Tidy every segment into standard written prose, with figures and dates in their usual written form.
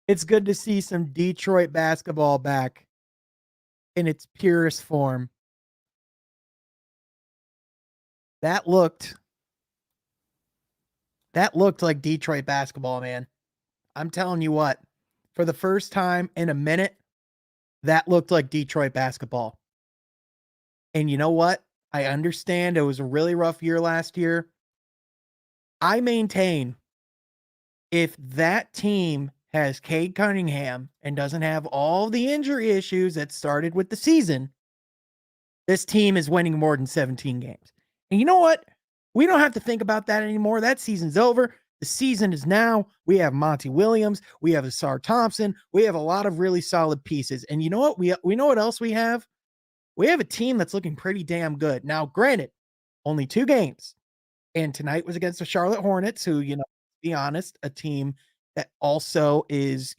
It's good to see some Detroit basketball back in its purest form. That looked that looked like Detroit basketball, man. I'm telling you what, for the first time in a minute, that looked like Detroit basketball. And you know what? I understand it was a really rough year last year. I maintain if that team has Cade Cunningham and doesn't have all the injury issues that started with the season, this team is winning more than 17 games. And you know what? We don't have to think about that anymore. That season's over. The season is now. We have Monty Williams. We have Asar Thompson. We have a lot of really solid pieces. And you know what? We know what else we have? We have a team that's looking pretty damn good. Now, granted, only 2 games. And tonight was against the Charlotte Hornets, who, to be honest, a team that also is,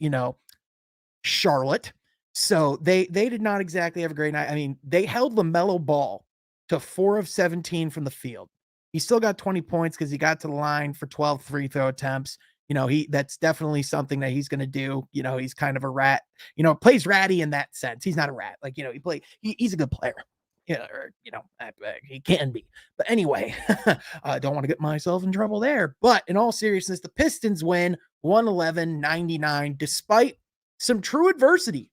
Charlotte. So they did not exactly have a great night. I mean, they held LaMelo Ball to 4 of 17 from the field. He still got 20 points because he got to the line for 12 free throw attempts. That's definitely something that he's going to do. He's kind of a rat. Plays ratty in that sense. He's not a rat. He's a good player. He can be. But anyway, I don't want to get myself in trouble there. But in all seriousness, the Pistons win 111-99 despite some true adversity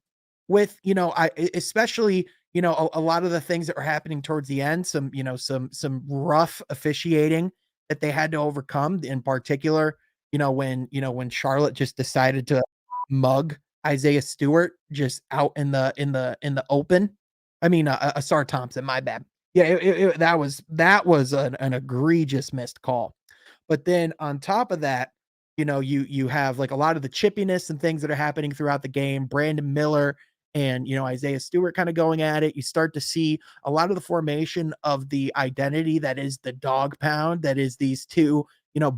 with, especially, a lot of the things that were happening towards the end, some rough officiating that they had to overcome. In particular, when Charlotte just decided to mug Isaiah Stewart just out in the open. I mean, Asar Thompson, my bad. Yeah, that was an egregious missed call. But then on top of that, you have like a lot of the chippiness and things that are happening throughout the game. Brandon Miller and Isaiah Stewart kind of going at it. You start to see a lot of the formation of the identity that is the dog pound, that is these two,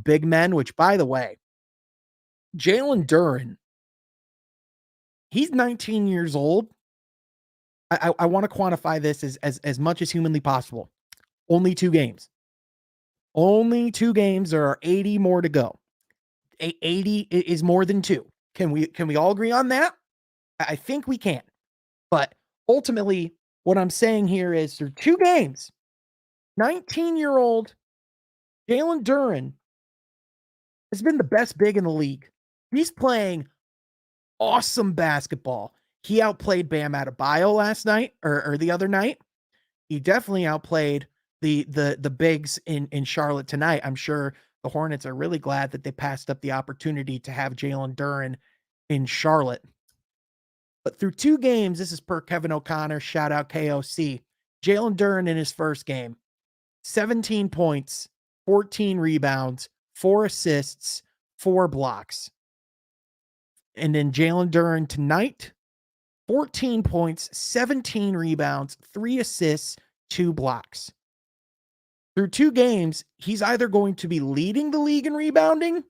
big men, which by the way, Jaylen Duren, he's 19 years old. I want to quantify this as much as humanly possible. Only 2 games. Only 2 games. There are 80 more to go. 80 is more than 2. Can we all agree on that? I think we can. But ultimately, what I'm saying here is through 2 games, 19-year-old Jaylen Duren has been the best big in the league. He's playing awesome basketball. He outplayed Bam Adebayo last night or the other night. He definitely outplayed the bigs in Charlotte tonight. I'm sure the Hornets are really glad that they passed up the opportunity to have Jaylen Duren in Charlotte. But through 2 games, this is per Kevin O'Connor, shout out KOC. Jaylen Duren in his first game, 17 points, 14 rebounds, 4 assists, 4 blocks. And then Jaylen Duren tonight, 14 points, 17 rebounds, 3 assists, 2 blocks. Through 2 games, he's either going to be leading the league in rebounding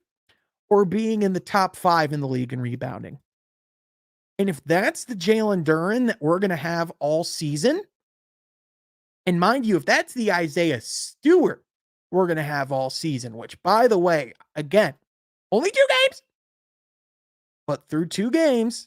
or being in the top 5 in the league in rebounding. And if that's the Jaylen Duren that we're going to have all season, and mind you, if that's the Isaiah Stewart we're going to have all season, which, by the way, again, only 2 games, but through 2 games,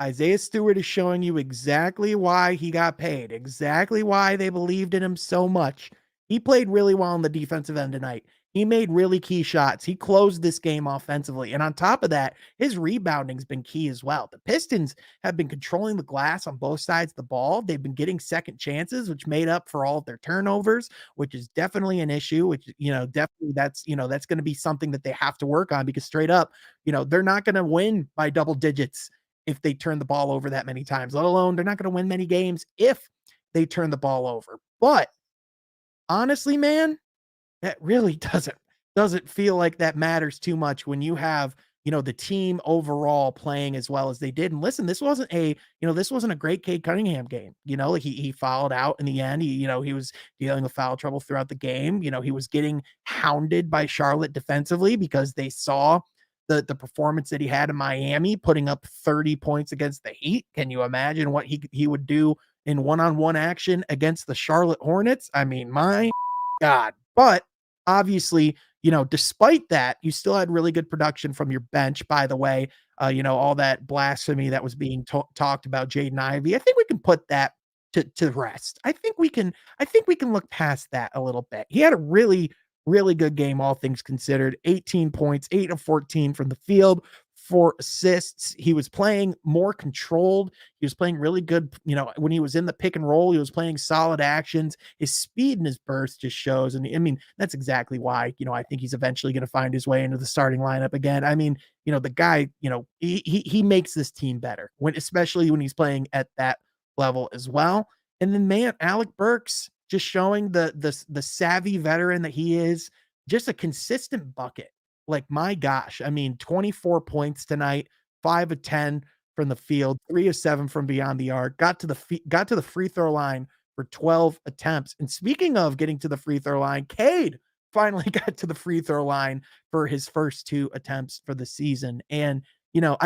Isaiah Stewart is showing you exactly why he got paid, exactly why they believed in him so much. He played really well on the defensive end tonight. He made really key shots. He closed this game offensively. And on top of that, his rebounding's been key as well. The Pistons have been controlling the glass on both sides of the ball. They've been getting second chances, which made up for all of their turnovers, which is definitely an issue, which, definitely that's going to be something that they have to work on because straight up, they're not going to win by double digits if they turn the ball over that many times, let alone they're not going to win many games if they turn the ball over. But honestly, man, that really doesn't feel like that matters too much when you have, the team overall playing as well as they did. And listen, this wasn't a great Cade Cunningham game. He fouled out in the end. He was dealing with foul trouble throughout the game. He was getting hounded by Charlotte defensively because they saw the performance that he had in Miami, putting up 30 points against the Heat. Can you imagine what he would do in one-on-one action against the Charlotte Hornets? I mean, my God. But obviously, despite that, you still had really good production from your bench, by the way. All that blasphemy that was being talked about Jaden Ivey. I think we can put that to rest. I think we can look past that a little bit. He had a really, really good game, all things considered. 18 points, 8 of 14 from the field, 4 assists. He was playing more controlled. He was playing really good. When he was in the pick and roll, he was playing solid actions. His speed and his burst just shows. And I mean, that's exactly why, I think he's eventually going to find his way into the starting lineup again. I mean, the guy, he makes this team better especially when he's playing at that level as well. And then, man, Alec Burks just showing the savvy veteran that he is, just a consistent bucket. Like, my gosh, I mean, 24 points tonight, 5 of 10 from the field, 3 of 7 from beyond the arc, got to the free throw line for 12 attempts. And speaking of getting to the free throw line, Cade finally got to the free throw line for his first 2 attempts for the season. And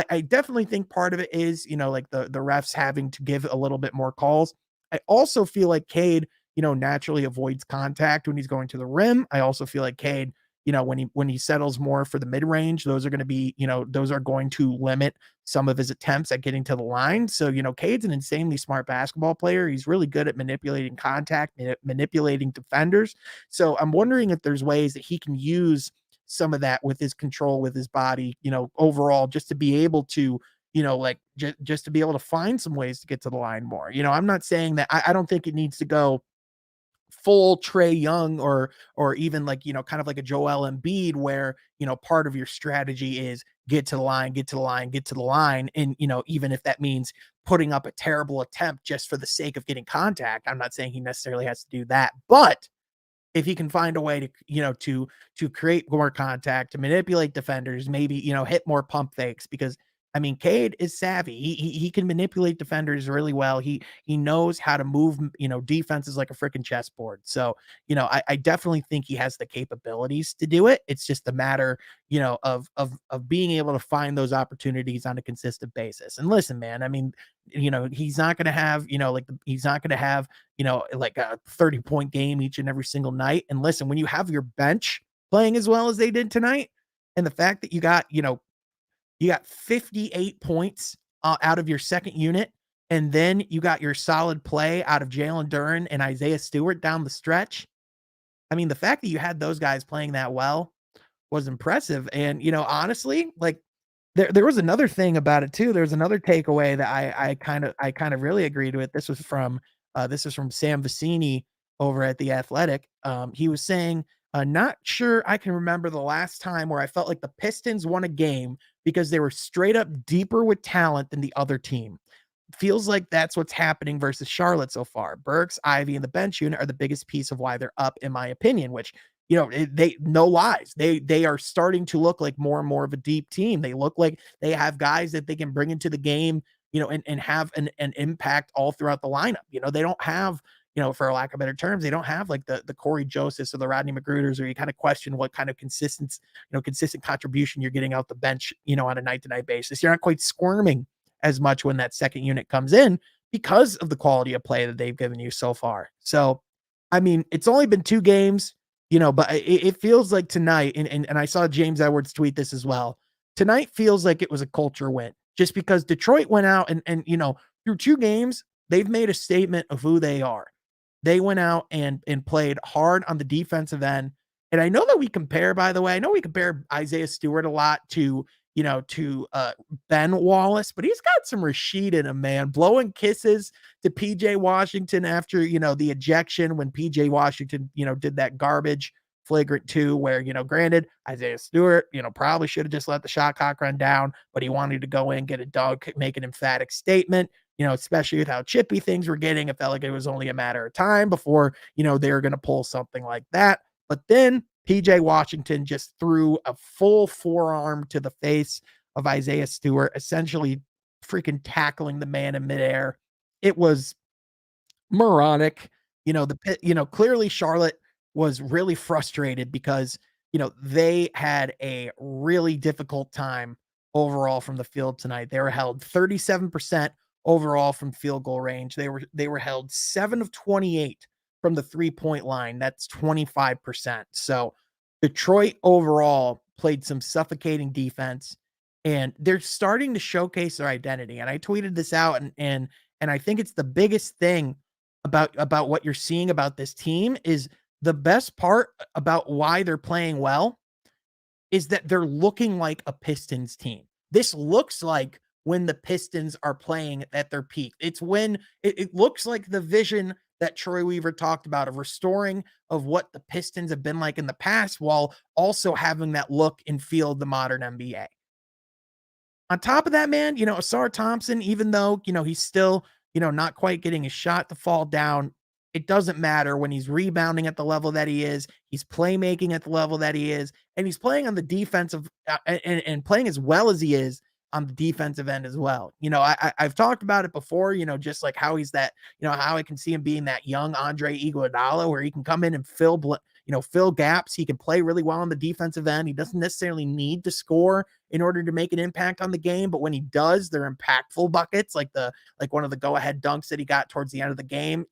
I definitely think part of it is, like the refs having to give a little bit more calls. I also feel like Cade, naturally avoids contact when he's going to the rim. I also feel like Cade, when he settles more for the mid range, those are going to limit some of his attempts at getting to the line. So, Cade's an insanely smart basketball player. He's really good at manipulating contact, manipulating defenders. So I'm wondering if there's ways that he can use some of that with his control, with his body, overall, just to be able to, like just to be able to find some ways to get to the line more. I'm not saying that I don't think it needs to go full Trae Young or even like, kind of like a Joel Embiid where, part of your strategy is get to the line, get to the line, get to the line. And, even if that means putting up a terrible attempt just for the sake of getting contact, I'm not saying he necessarily has to do that, but if he can find a way to, to create more contact, to manipulate defenders, maybe, hit more pump fakes, because I mean, Cade is savvy. He can manipulate defenders really well. He knows how to move, defenses like a freaking chessboard. So, I definitely think he has the capabilities to do it. It's just a matter, of being able to find those opportunities on a consistent basis. And listen, man, I mean, he's not going to have, he's not going to have, like a 30-point game each and every single night. And listen, when you have your bench playing as well as they did tonight, and the fact that you got 58 points out of your second unit, and then you got your solid play out of Jaylen Duren and Isaiah Stewart down the stretch. I mean, the fact that you had those guys playing that well was impressive. And, honestly, like there was another thing about it too. There's another takeaway that I kind of really agreed with. This was from Sam Vecini over at The Athletic. He was saying, not sure I can remember the last time where I felt like the Pistons won a game because they were straight up deeper with talent than the other team. Feels like that's what's happening versus Charlotte so far. Burks, Ivy, and the bench unit are the biggest piece of why they're up, in my opinion, which, they no lies. They are starting to look like more and more of a deep team. They look like they have guys that they can bring into the game, and have an impact all throughout the lineup. They don't have, for lack of better terms, they don't have like the Corey Josephs or the Rodney Magruders, or you kind of question what kind of consistent contribution you're getting out the bench, on a night to night basis. You're not quite squirming as much when that second unit comes in because of the quality of play that they've given you so far. So, I mean, it's only been 2 games, but it feels like tonight, and I saw James Edwards tweet this as well. Tonight feels like it was a culture win, just because Detroit went out and through 2 games, they've made a statement of who they are. They went out and played hard on the defensive end. And I know that we compare, by the way, I know we compare Isaiah Stewart a lot to Ben Wallace, but he's got some Rashid in him, man. Blowing kisses to PJ Washington after, the ejection when PJ Washington, did that garbage flagrant 2 where, granted, Isaiah Stewart, probably should have just let the shot clock run down, but he wanted to go in, get a dunk, make an emphatic statement, especially with how chippy things were getting. It felt like it was only a matter of time before, they were going to pull something like that. But then PJ Washington just threw a full forearm to the face of Isaiah Stewart, essentially freaking tackling the man in midair. It was moronic. Clearly Charlotte was really frustrated because, they had a really difficult time overall from the field tonight. They were held 37% overall from field goal range. They were held 7 of 28 from the 3-point line. That's 25%. So Detroit overall played some suffocating defense, and they're starting to showcase their identity. And I tweeted this out, and I think it's the biggest thing about what you're seeing about this team is the best part about why they're playing well is that they're looking like a Pistons team. This looks like when the Pistons are playing at their peak. It's when it looks like the vision that Troy Weaver talked about of restoring of what the Pistons have been like in the past while also having that look and feel of the modern NBA. On top of that, man, Asar Thompson, even though, he's still, not quite getting his shot to fall down, it doesn't matter when he's rebounding at the level that he is. He's playmaking at the level that he is, and he's playing on the defensive and playing as well as he is on the defensive end as well. I've talked about it before, just like how he's that, how I can see him being that young Andre Iguodala where he can come in and fill gaps. He can play really well on the defensive end. He doesn't necessarily need to score in order to make an impact on the game, but when he does, they're impactful buckets, like one of the go-ahead dunks that he got towards the end of the game,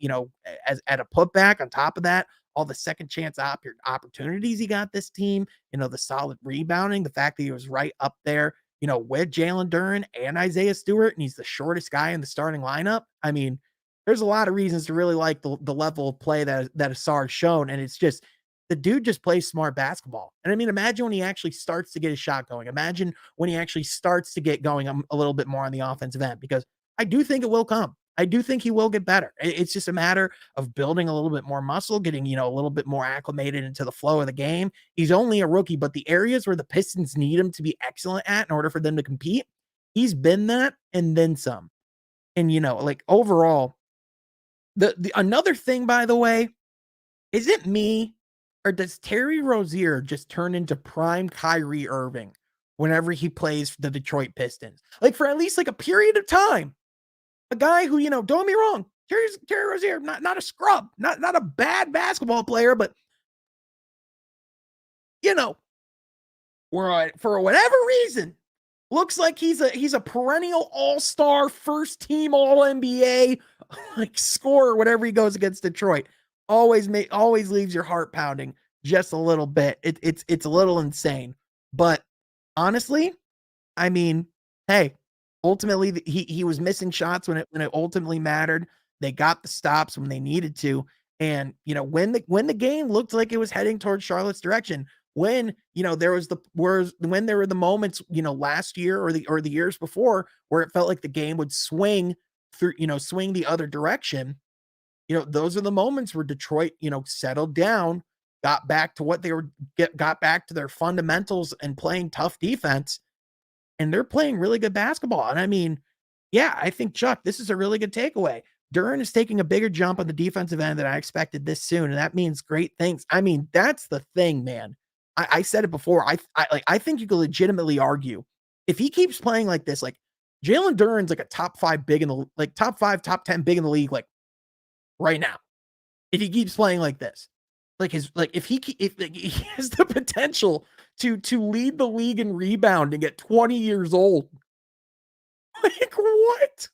as at a putback. On top of that, all the second chance opportunities he got this team, the solid rebounding, the fact that he was right up there, with Jaylen Duren and Isaiah Stewart, and he's the shortest guy in the starting lineup. I mean, there's a lot of reasons to really like the level of play that Asar's shown, and it's just the dude just plays smart basketball. And I mean, imagine when he actually starts to get his shot going. Imagine when he actually starts to get going a little bit more on the offensive end, because I do think it will come. I do think he will get better. It's just a matter of building a little bit more muscle, getting, a little bit more acclimated into the flow of the game. He's only a rookie, but the areas where the Pistons need him to be excellent at in order for them to compete, he's been that and then some. And, like overall, the another thing, by the way, is it me or does Terry Rozier just turn into prime Kyrie Irving whenever he plays for the Detroit Pistons? Like for at least like a period of time, a guy who, don't get me wrong, Terry Rozier, not a scrub, not a bad basketball player, but for whatever reason, looks like he's a perennial all-star, first team all-NBA like scorer whenever he goes against Detroit. Always leaves your heart pounding just a little bit. It's a little insane. But honestly, I mean, hey, ultimately he was missing shots when it ultimately mattered. They got the stops when they needed to. And when the game looked like it was heading towards Charlotte's direction, when there were the moments last year or the years before where it felt like the game would swing the other direction, those are the moments where Detroit settled down, got back to what they were got back to their fundamentals and playing tough defense, and they're playing really good basketball. And I mean, yeah, I think, Chuck, this is a really good takeaway. Duren is taking a bigger jump on the defensive end than I expected this soon, and that means great things. I mean, that's the thing, man. I said it before. I think you could legitimately argue if he keeps playing like this, like Jaylen Duren's like a top 5 big in the top 5, top 10 big in the league, like right now. If he keeps playing like this, if he has the potential to lead the league in rebounding at 20 years old. Like what?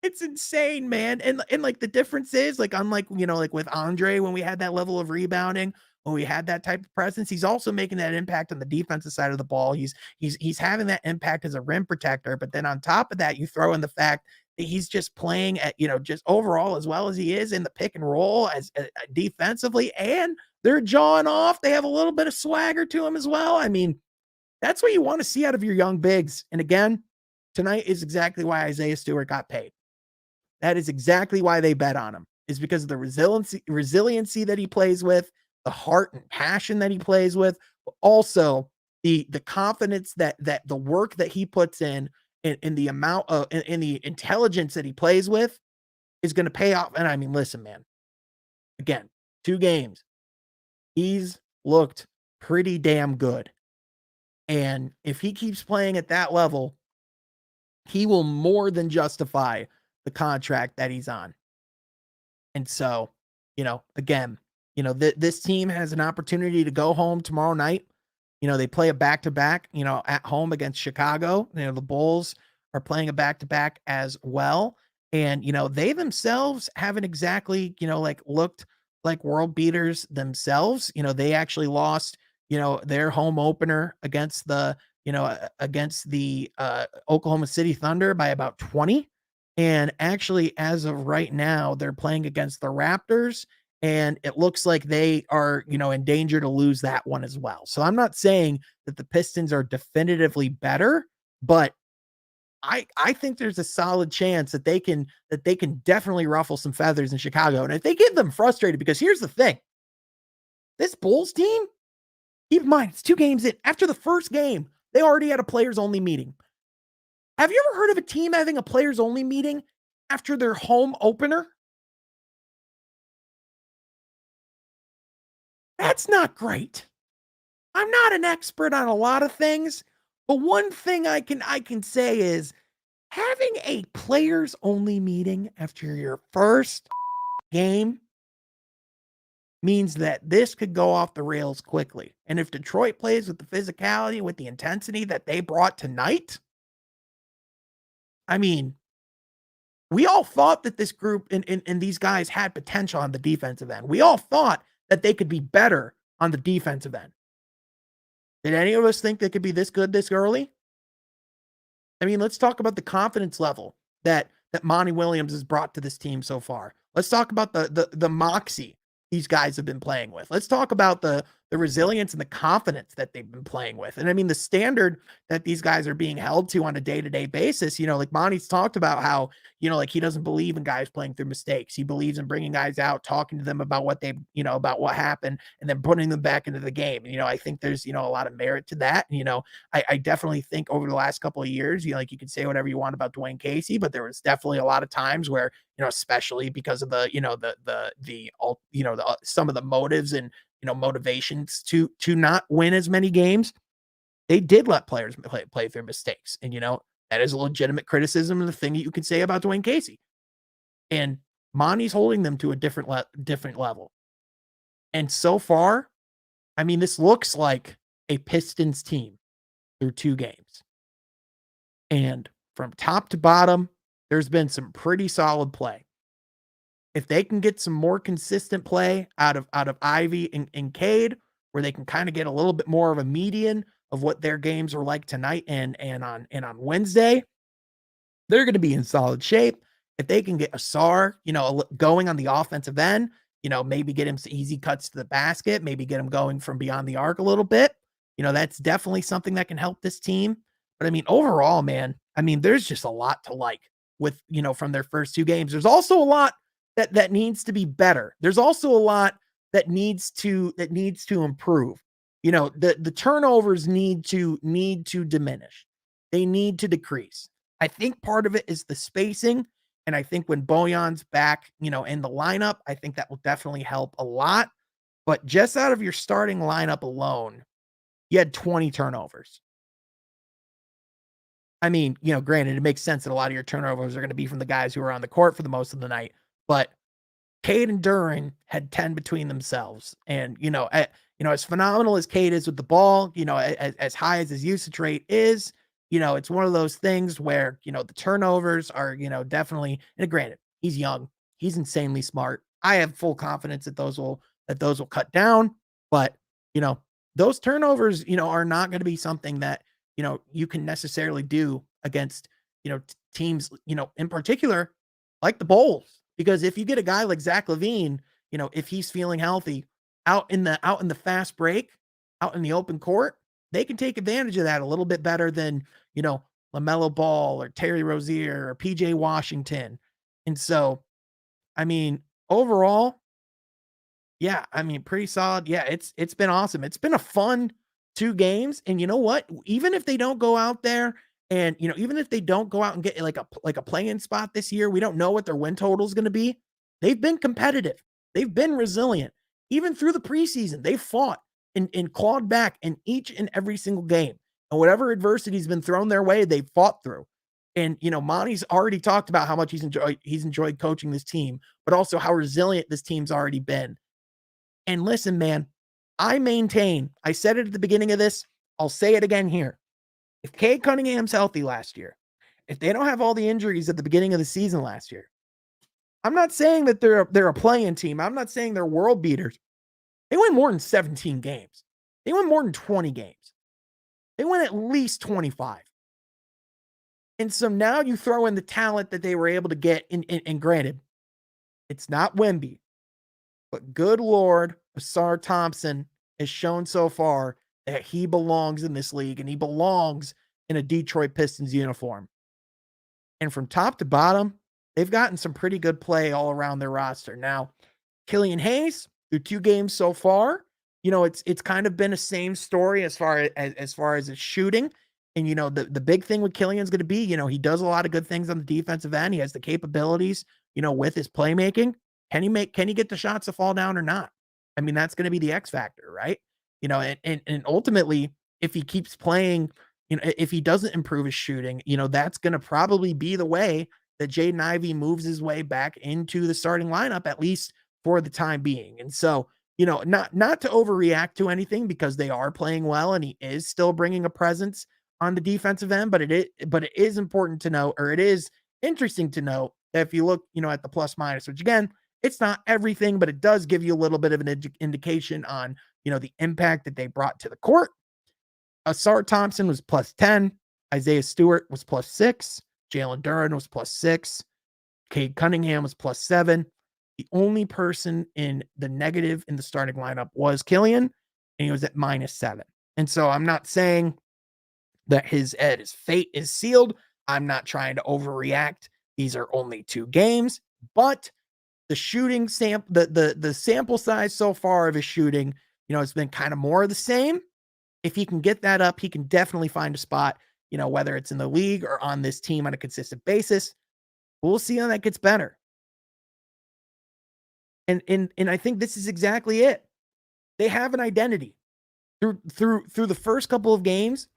It's insane, man. And like the difference is like unlike like with Andre when we had that level of rebounding, when we had that type of presence, he's also making that impact on the defensive side of the ball. He's having that impact as a rim protector, but then on top of that, you throw in the fact that he's just playing at just overall as well as he is in the pick and roll as defensively, and they're jawing off. They have a little bit of swagger to him as well. I mean, that's what you want to see out of your young bigs. And again, tonight is exactly why Isaiah Stewart got paid. That is exactly why they bet on him, is because of the resiliency that he plays with, the heart and passion that he plays with, but also the confidence that the work that he puts in the amount of in the intelligence that he plays with is going to pay off. And I mean, listen, man, again, 2 games, he's looked pretty damn good. And if he keeps playing at that level, he will more than justify the contract that he's on. And so, again, this team has an opportunity to go home tomorrow night. They play a back-to-back, at home against Chicago. The Bulls are playing a back-to-back as well. And, they themselves haven't exactly, looked like world beaters themselves. They actually lost their home opener against the Oklahoma City Thunder by about 20. And actually, as of right now, they're playing against the Raptors, and it looks like they are, in danger to lose that one as well. So I'm not saying that the Pistons are definitively better, but I think there's a solid chance that they can definitely ruffle some feathers in Chicago. And if they get them frustrated, because here's the thing, this Bulls team, keep in mind, it's 2 games in. After the first game, they already had a players only meeting. Have you ever heard of a team having a players only meeting after their home opener? That's not great. I'm not an expert on a lot of things, but one thing I can say is having a players only meeting after your first game means that this could go off the rails quickly. And if Detroit plays with the physicality, with the intensity that they brought tonight, I mean, we all thought that this group and these guys had potential on the defensive end. We all thought that they could be better on the defensive end. Did any of us think they could be this good this early? I mean, let's talk about the confidence level that Monty Williams has brought to this team so far. Let's talk about the moxie these guys have been playing with. Let's talk about the resilience and the confidence that they've been playing with. And I mean, the standard that these guys are being held to on a day-to-day basis, like Monty's talked about how, like he doesn't believe in guys playing through mistakes. He believes in bringing guys out, talking to them about what about what happened, and then putting them back into the game. And, I think there's, a lot of merit to that. I definitely think over the last couple of years, like you could say whatever you want about Dwayne Casey, but there was definitely a lot of times where, especially because of some of the motives and, motivations to not win as many games, they did let players play through mistakes. And, that is a legitimate criticism of the thing that you could say about Dwayne Casey. And Monty's holding them to a different level. And so far, I mean, this looks like a Pistons team through 2 games. And from top to bottom, there's been some pretty solid play. If they can get some more consistent play out of Ivy and Cade, where they can kind of get a little bit more of a median of what their games are like tonight and on Wednesday, they're going to be in solid shape. If they can get Asar, going on the offensive end, maybe get him some easy cuts to the basket, maybe get him going from beyond the arc a little bit. That's definitely something that can help this team. But I mean, overall, man, I mean, there's just a lot to like with, from their first 2 games. There's also a lot that needs to be better. There's also a lot that needs to improve. The turnovers need to diminish. They need to decrease. I think part of it is the spacing. And I think when Bojan's back, in the lineup, I think that will definitely help a lot. But just out of your starting lineup alone, you had 20 turnovers. I mean, granted, it makes sense that a lot of your turnovers are going to be from the guys who are on the court for the most of the night, but Cade and Duren had 10 between themselves. And, as phenomenal as Cade is with the ball, as high as his usage rate is, it's one of those things where, the turnovers are, definitely, and granted, he's young, he's insanely smart. I have full confidence that those will cut down, but, those turnovers, are not going to be something that, you can necessarily do against, teams, in particular, like the Bulls. Because if you get a guy like Zach LaVine, if he's feeling healthy out in the fast break, out in the open court, they can take advantage of that a little bit better than, LaMelo Ball or Terry Rozier or PJ Washington. And so, I mean, overall, yeah, I mean, pretty solid. Yeah, it's been awesome. It's been a fun 2 games. And you know what? Even if they don't go out there and, even if they don't go out and get like a play-in spot this year, we don't know what their win total is going to be. They've been competitive. They've been resilient. Even through the preseason, they fought and clawed back in each and every single game. And whatever adversity has been thrown their way, they've fought through. And, Monty's already talked about how much he's enjoyed coaching this team, but also how resilient this team's already been. And listen, man, I maintain, I said it at the beginning of this, I'll say it again here. If Cade Cunningham's healthy last year, if they don't have all the injuries at the beginning of the season last year, I'm not saying that they're a play-in team. I'm not saying they're world beaters. They win more than 17 games. They win more than 20 games. They win at least 25. And so now you throw in the talent that they were able to get, and granted, it's not Wemby, but good Lord, Asar Thompson has shown so far that he belongs in this league and he belongs in a Detroit Pistons uniform. And from top to bottom, they've gotten some pretty good play all around their roster. Now, Killian Hayes, through 2 games so far, it's kind of been a same story as far as his shooting. And the big thing with Killian's going to be, he does a lot of good things on the defensive end. He has the capabilities, with his playmaking. Can he get the shots to fall down or not? I mean, that's going to be the X factor, right? And ultimately, if he keeps playing, if he doesn't improve his shooting, that's going to probably be the way that Jaden Ivey moves his way back into the starting lineup, at least for the time being. And so, not to overreact to anything, because they are playing well and he is still bringing a presence on the defensive end, but it is important to know, or it is interesting to know, that if you look, at the plus minus, which again, it's not everything, but it does give you a little bit of an indication on, the impact that they brought to the court. Asar Thompson was plus 10. Isaiah Stewart was plus 6. Jaylen Duren was plus 6. Cade Cunningham was plus 7. The only person in the negative in the starting lineup was Killian, and he was at minus 7. And so I'm not saying that his fate is sealed. I'm not trying to overreact. These are only 2 games, but the shooting the sample size so far of his shooting, it's been kind of more of the same. If he can get that up, he can definitely find a spot, whether it's in the league or on this team on a consistent basis. We'll see how that gets better. And I think this is exactly it. They have an identity. Through the first couple of games,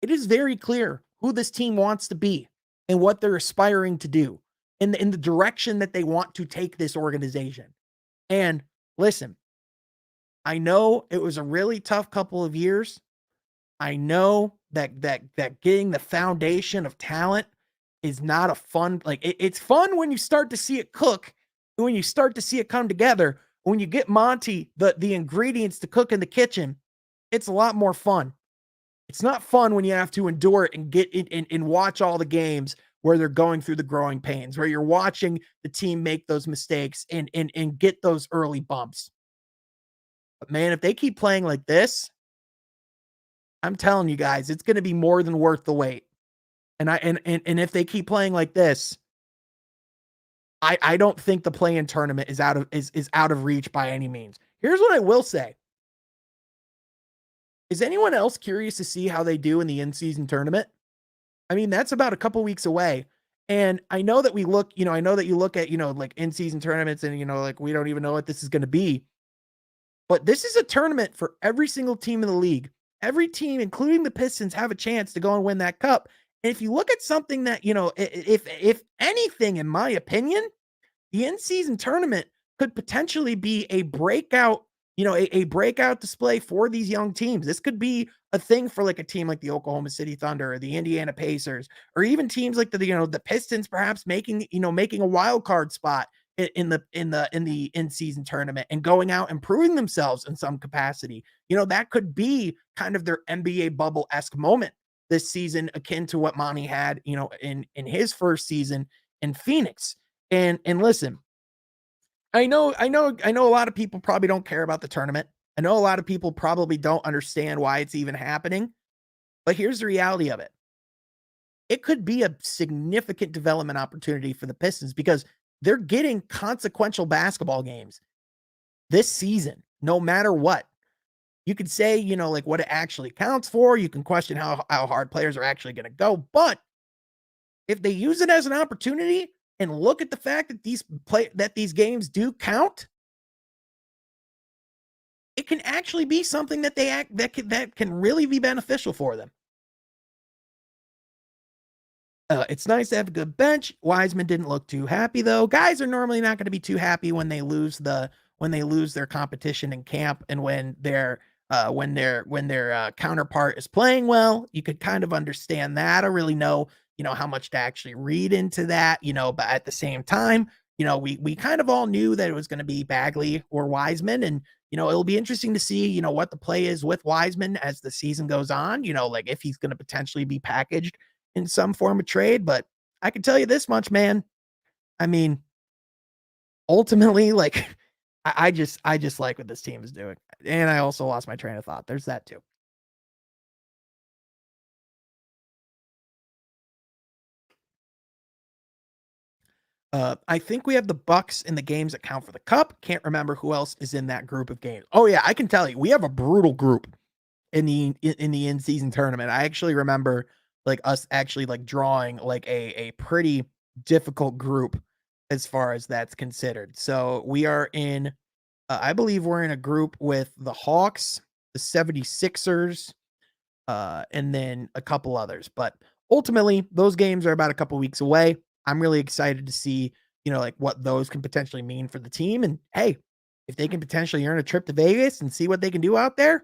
it is very clear who this team wants to be and what they're aspiring to do, in the direction that they want to take this organization. And listen, I know it was a really tough couple of years. I know that getting the foundation of talent is not a fun, it's fun when you start to see it cook, when you start to see it come together. When you get Monty the ingredients to cook in the kitchen, it's a lot more fun. It's not fun when you have to endure it and get it and watch all the games where they're going through the growing pains, where you're watching the team make those mistakes and get those early bumps. But man, if they keep playing like this, I'm telling you guys, it's going to be more than worth the wait. And if they keep playing like this, I don't think the play-in tournament is out of reach by any means. Here's what I will say. Is anyone else curious to see how they do in the in-season tournament? I mean, that's about a couple weeks away. And I know that I know that you look at, like in-season tournaments and, we don't even know what this is going to be. But this is a tournament for every single team in the league. Every team, including the Pistons, have a chance to go and win that cup. And if you look at something that, if anything, in my opinion, the in-season tournament could potentially be a breakout, a breakout display for these young teams. This could be a thing for like a team like the Oklahoma City Thunder or the Indiana Pacers, or even teams like the Pistons, perhaps making a wild card spot in the in-season tournament and going out and proving themselves in some capacity. That could be kind of their NBA bubble-esque moment this season, akin to what Monty had, in his first season in Phoenix. And listen, I know a lot of people probably don't care about the tournament. I know a lot of people probably don't understand why it's even happening, but here's the reality of it. It could be a significant development opportunity for the Pistons because they're getting consequential basketball games this season, no matter what. You could say, what it actually counts for. You can question how hard players are actually going to go. But if they use it as an opportunity and look at the fact that these games do count, it can actually be something that that can really be beneficial for them. It's nice to have a good bench. Wiseman didn't look too happy though. Guys are normally not going to be too happy when they lose their competition in camp, and when their counterpart is playing well. You could kind of understand that. I don't really know, how much to actually read into that, but at the same time, we kind of all knew that it was going to be Bagley or Wiseman, and it'll be interesting to see, what the play is with Wiseman as the season goes on, like if he's going to potentially be packaged in some form of trade. But I can tell you this much, man. I mean, ultimately, like I just like what this team is doing. And I also lost my train of thought. There's that too. I think we have the Bucks in the games that count for the cup. Can't remember who else is in that group of games. Oh yeah, I can tell you, we have a brutal group in the in-season tournament. I actually remember like us actually like drawing like a pretty difficult group as far as that's considered. So we are in I believe we're in a group with the Hawks, the 76ers, and then a couple others. But ultimately, those games are about a couple weeks away. I'm really excited to see, like what those can potentially mean for the team. And hey, if they can potentially earn a trip to Vegas and see what they can do out there,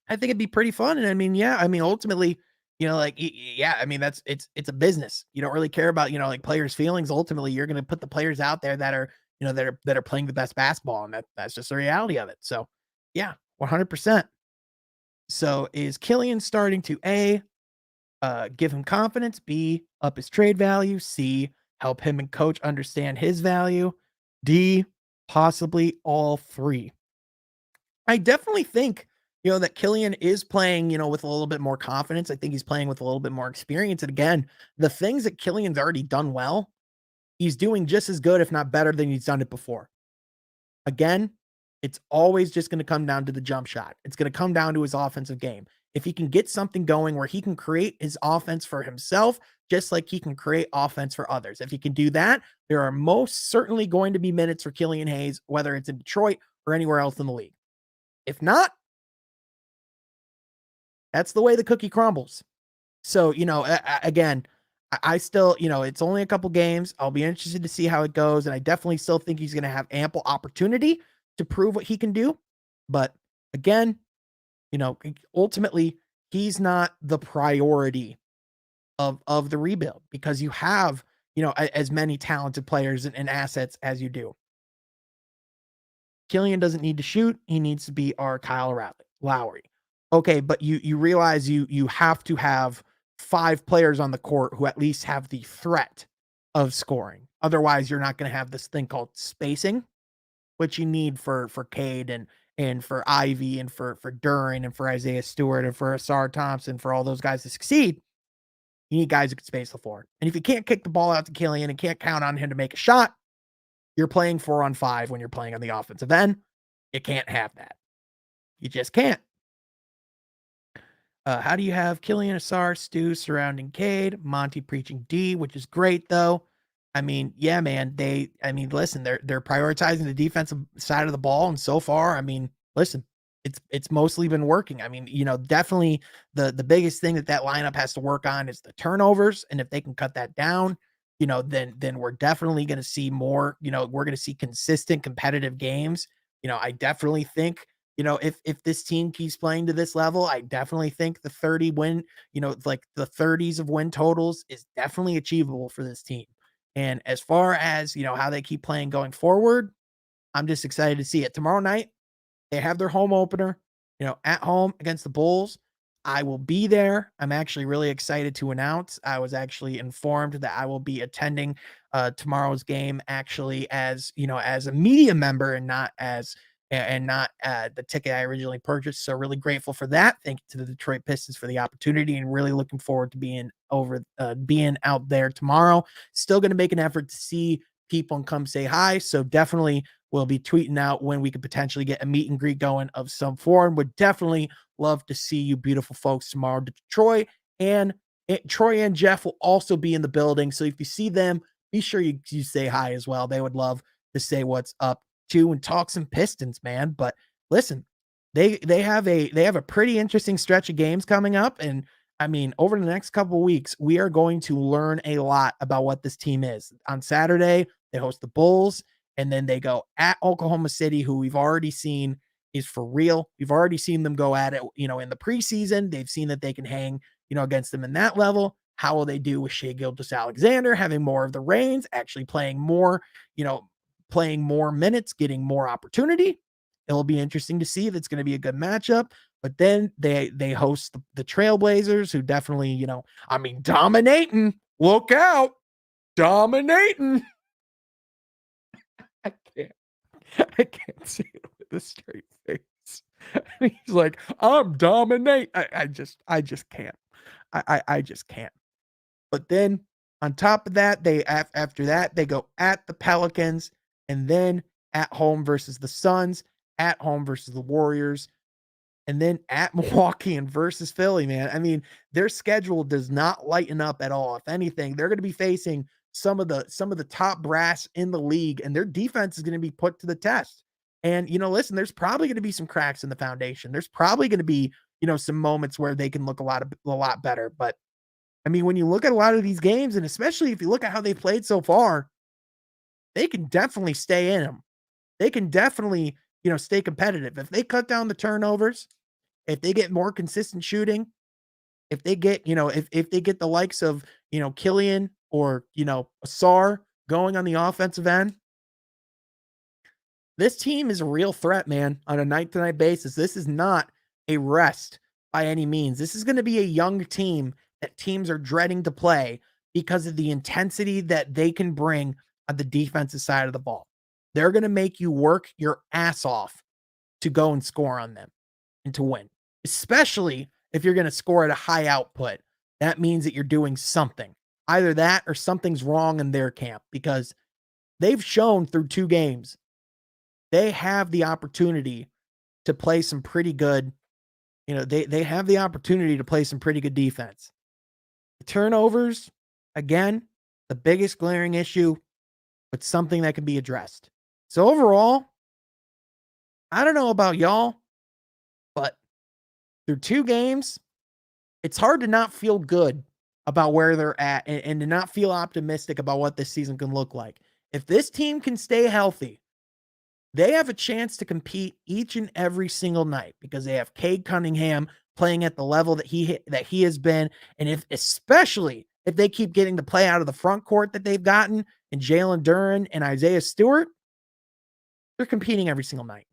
I think it'd be pretty fun. And I mean, yeah, I mean, ultimately, like, yeah, I mean, it's a business. You don't really care about, like players' feelings. Ultimately, you're going to put the players out there that are, that are playing the best basketball. And that's just the reality of it. So yeah, 100%. So is Killian starting to give him confidence, B, up his trade value, C, help him and coach understand his value, D, possibly all three? I definitely think, that Killian is playing, with a little bit more confidence. I think he's playing with a little bit more experience. And again, the things that Killian's already done well, he's doing just as good, if not better, than he's done it before. Again, it's always just going to come down to the jump shot. It's going to come down to his offensive game. If he can get something going where he can create his offense for himself, just like he can create offense for others. If he can do that, there are most certainly going to be minutes for Killian Hayes, whether it's in Detroit or anywhere else in the league. If not, that's the way the cookie crumbles. So, again, I still, it's only a couple games. I'll be interested to see how it goes. And I definitely still think he's going to have ample opportunity to prove what he can do. But again, ultimately, he's not the priority of the rebuild because you have, as many talented players and assets as you do. Killian doesn't need to shoot. He needs to be our Kyle Lowry. Okay, but you realize you have to have 5 players on the court who at least have the threat of scoring. Otherwise, you're not going to have this thing called spacing, which you need for Cade and for Ivy and for Duren and for Isaiah Stewart and for Asar Thompson, for all those guys to succeed. You need guys who can space the floor. And if you can't kick the ball out to Killian and can't count on him to make a shot, you're playing 4-on-5 when you're playing on the offensive end. You can't have that. You just can't. How do you have Killian, Asar, Stu surrounding Cade, Monty preaching D, which is great though. I mean, yeah, man, listen, they're prioritizing the defensive side of the ball, and so far, I mean, listen, it's mostly been working. I mean, definitely the biggest thing that lineup has to work on is the turnovers, and if they can cut that down, then we're definitely going to see more. We're going to see consistent competitive games. I definitely think, if this team keeps playing to this level, I definitely think the 30 win, like the 30s of win totals is definitely achievable for this team. And as far as, how they keep playing going forward, I'm just excited to see it. Tomorrow night, they have their home opener, at home against the Bulls. I will be there. I'm actually really excited to announce. I was actually informed that I will be attending tomorrow's game actually as a media member and not as the ticket I originally purchased. So really grateful for that. Thank you to the Detroit Pistons for the opportunity, and really looking forward to being out there tomorrow. Still going to make an effort to see people and come say hi. So definitely we'll be tweeting out when we could potentially get a meet and greet going of some form. Would definitely love to see you beautiful folks tomorrow. Troy and Jeff will also be in the building. So if you see them, be sure you say hi as well. They would love to say what's up too and talk some Pistons, man. But listen, they have a pretty interesting stretch of games coming up. And I mean, over the next couple of weeks, we are going to learn a lot about what this team is. On Saturday, they host the Bulls, and then they go at Oklahoma City, who we've already seen is for real. We've already seen them go at it, in the preseason. They've seen that they can hang, against them in that level. How will they do with Shai Gilgeous-Alexander having more of the reins, actually playing more minutes, getting more opportunity? It'll be interesting to see if it's going to be a good matchup. But then they host the Trailblazers, who definitely, dominating. Look out, dominating. I can't, I can't see it with a straight face. He's like, I'm dominate. I just can't. I just can't. But then on top of that, after that, they go at the Pelicans, and then at home versus the Suns, at home versus the Warriors, and then at Milwaukee and versus Philly, man. I mean, their schedule does not lighten up at all. If anything, they're going to be facing some of the top brass in the league, and their defense is going to be put to the test. And listen, there's probably going to be some cracks in the foundation. There's probably going to be, some moments where they can look a lot better. But I mean, when you look at a lot of these games, and especially if you look at how they played so far, they can definitely stay in them. They can definitely, stay competitive. If they cut down the turnovers, if they get more consistent shooting, if they get, if they get the likes of, Killian or, Asar going on the offensive end, this team is a real threat, man, on a night-to-night basis. This is not a rest by any means. This is going to be a young team that teams are dreading to play because of the intensity that they can bring on the defensive side of the ball. They're going to make you work your ass off to go and score on them and to win, especially if you're going to score at a high output. That means that you're doing something. Either that or something's wrong in their camp, because they've shown through 2 games they have the opportunity to play some pretty good, they have the opportunity to play some pretty good defense. The turnovers, again, the biggest glaring issue, but something that can be addressed. So overall, I don't know about y'all, but through 2 games, it's hard to not feel good about where they're at, and to not feel optimistic about what this season can look like. If this team can stay healthy, they have a chance to compete each and every single night, because they have Cade Cunningham playing at the level that he has been. And especially if they keep getting the play out of the front court that they've gotten, and Jaylen Duren and Isaiah Stewart, they're competing every single night.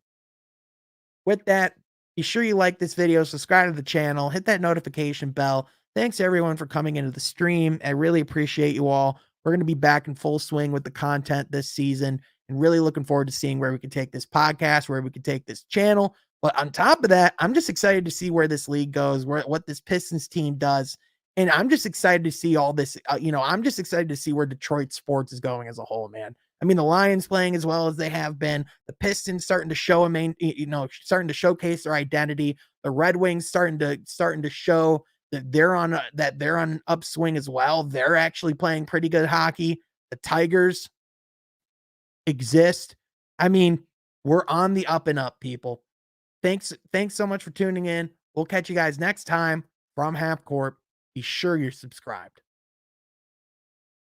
With that, be sure you like this video, subscribe to the channel, hit that notification bell. Thanks everyone for coming into the stream. I really appreciate you all. We're going to be back in full swing with the content this season, and really looking forward to seeing where we can take this podcast, where we can take this channel. But on top of that, I'm just excited to see where this league goes, what this Pistons team does. And I'm just excited to see all this. I'm just excited to see where Detroit sports is going as a whole, man. I mean, the Lions playing as well as they have been. The Pistons starting to show starting to showcase their identity. The Red Wings starting to show that they're on an upswing as well. They're actually playing pretty good hockey. The Tigers exist. I mean, we're on the up and up, people. Thanks so much for tuning in. We'll catch you guys next time from Half Court. Be sure you're subscribed.